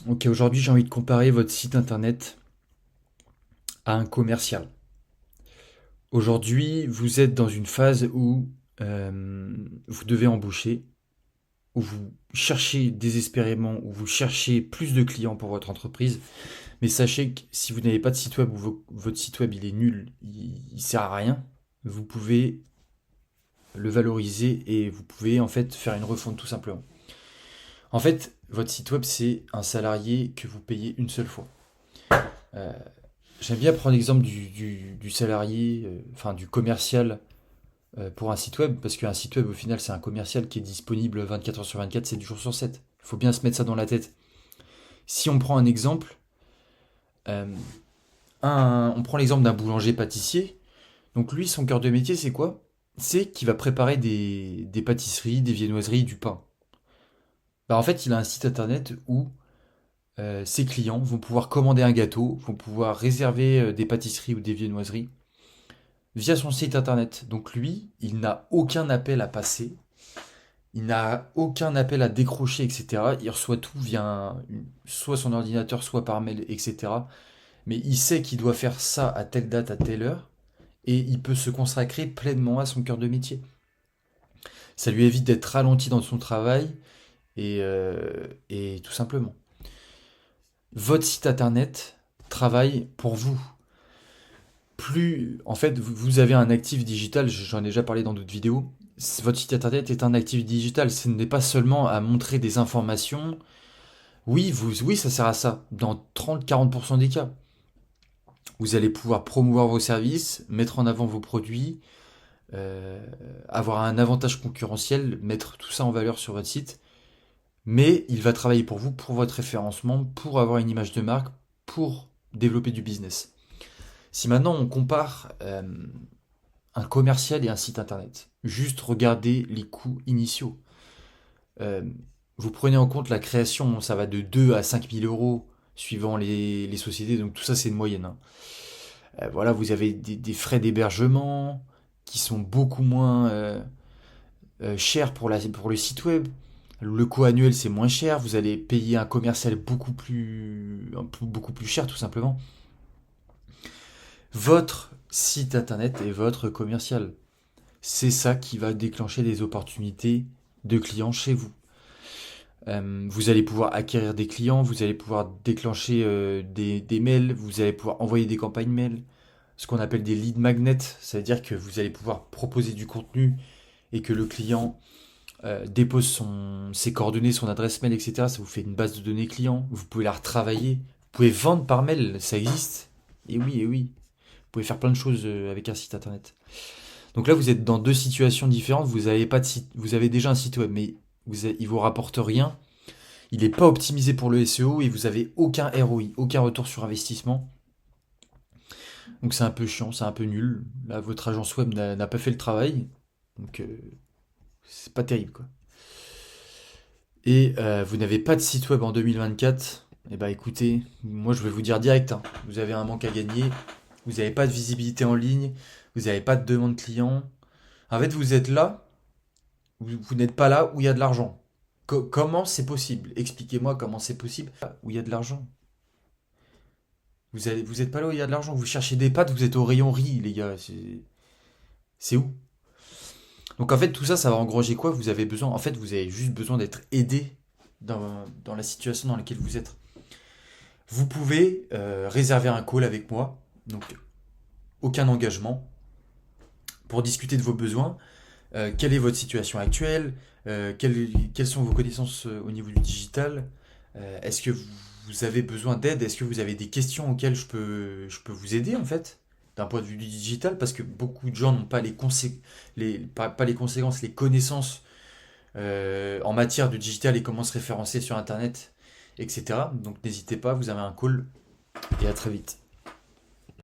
Ok, aujourd'hui j'ai envie de comparer votre site internet à un commercial. Aujourd'hui, vous êtes dans une phase où vous devez embaucher, où vous cherchez désespérément, où vous cherchez plus de clients pour votre entreprise. Mais sachez que si vous n'avez pas de site web ou votre site web il est nul, il sert à rien, vous pouvez le valoriser et vous pouvez en fait faire une refonte tout simplement. En fait, votre site web c'est un salarié que vous payez une seule fois. Euh, J'aime bien prendre l'exemple du salarié, enfin du commercial pour un site web, parce qu'un site web au final c'est un commercial qui est disponible 24 heures sur 24, 7 jours sur 7. Il faut bien se mettre ça dans la tête. Si on prend un exemple, euh, on prend l'exemple d'un boulanger pâtissier, donc lui son cœur de métier c'est quoi? C'est qu'il va préparer des pâtisseries, des viennoiseries, du pain. Bah, en fait il a un site internet où ses clients vont pouvoir commander un gâteau, vont pouvoir réserver des pâtisseries ou des viennoiseries via son site internet. Donc lui, il n'a aucun appel à passer, il n'a aucun appel à décrocher, etc. Il reçoit tout via soit son ordinateur, soit par mail, etc. Mais il sait qu'il doit faire ça à telle date, à telle heure, et il peut se consacrer pleinement à son cœur de métier. Ça lui évite d'être ralenti dans son travail, et tout simplement. Votre site internet travaille pour vous. En fait, vous avez un actif digital, j'en ai déjà parlé dans d'autres vidéos. Votre site internet est un actif digital, ce n'est pas seulement à montrer des informations. Oui, oui, ça sert à ça, dans 30-40% des cas. Vous allez pouvoir promouvoir vos services, mettre en avant vos produits, euh, avoir un avantage concurrentiel, mettre tout ça en valeur sur votre site. Mais il va travailler pour vous, pour votre référencement, pour avoir une image de marque, pour développer du business. Si maintenant on compare un commercial et un site internet. Juste regardez les coûts initiaux. Euh, Vous prenez en compte la création, ça va de 2 à 5 000 euros suivant les sociétés, donc tout ça c'est une moyenne, hein. Voilà, vous avez des frais d'hébergement qui sont beaucoup moins chers pour le site web. Le coût annuel c'est moins cher, vous allez payer un commercial beaucoup plus cher tout simplement. Votre site internet est votre commercial. C'est ça qui va déclencher des opportunités de clients chez vous. Vous allez pouvoir acquérir des clients, vous allez pouvoir déclencher des mails, vous allez pouvoir envoyer des campagnes mail, ce qu'on appelle des lead magnets, ça veut dire que vous allez pouvoir proposer du contenu et que le client dépose ses coordonnées, son adresse mail, etc. Ça vous fait une base de données client, vous pouvez la retravailler, vous pouvez vendre par mail, ça existe. Et oui, vous pouvez faire plein de choses avec un site internet. Donc là, vous êtes dans deux situations différentes. Vous avez pas de site, vous avez déjà un site web, mais il vous rapporte rien. Il n'est pas optimisé pour le SEO et vous avez aucun ROI, aucun retour sur investissement. Donc c'est un peu chiant, c'est un peu nul. Là, votre agence web n'a pas fait le travail, donc c'est pas terrible quoi. Et vous n'avez pas de site web en 2024. Eh ben écoutez, moi je vais vous dire direct, hein, vous avez un manque à gagner. Vous n'avez pas de visibilité en ligne, vous n'avez pas de demande client. En fait, vous êtes là, vous n'êtes pas là où il y a de l'argent. Comment c'est possible? Expliquez-moi comment c'est possible où il y a de l'argent. Vous êtes pas là où il y a de l'argent. Vous cherchez des pâtes, vous êtes au rayon riz, les gars. C'est où? Donc en fait, tout ça, ça va engranger quoi? Vous avez besoin. En fait, vous avez juste besoin d'être aidé dans la situation dans laquelle vous êtes. Vous pouvez réserver un call avec moi. Donc aucun engagement pour discuter de vos besoins. Quelle est votre situation actuelle? Quelles sont vos connaissances au niveau du digital? Est-ce que vous avez besoin d'aide? Est-ce que vous avez des questions auxquelles je peux vous aider en fait? D'un point de vue du digital, parce que beaucoup de gens n'ont pas pas les conséquences, les connaissances en matière de digital et comment se référencer sur Internet, etc. Donc n'hésitez pas, vous avez un call et à très vite.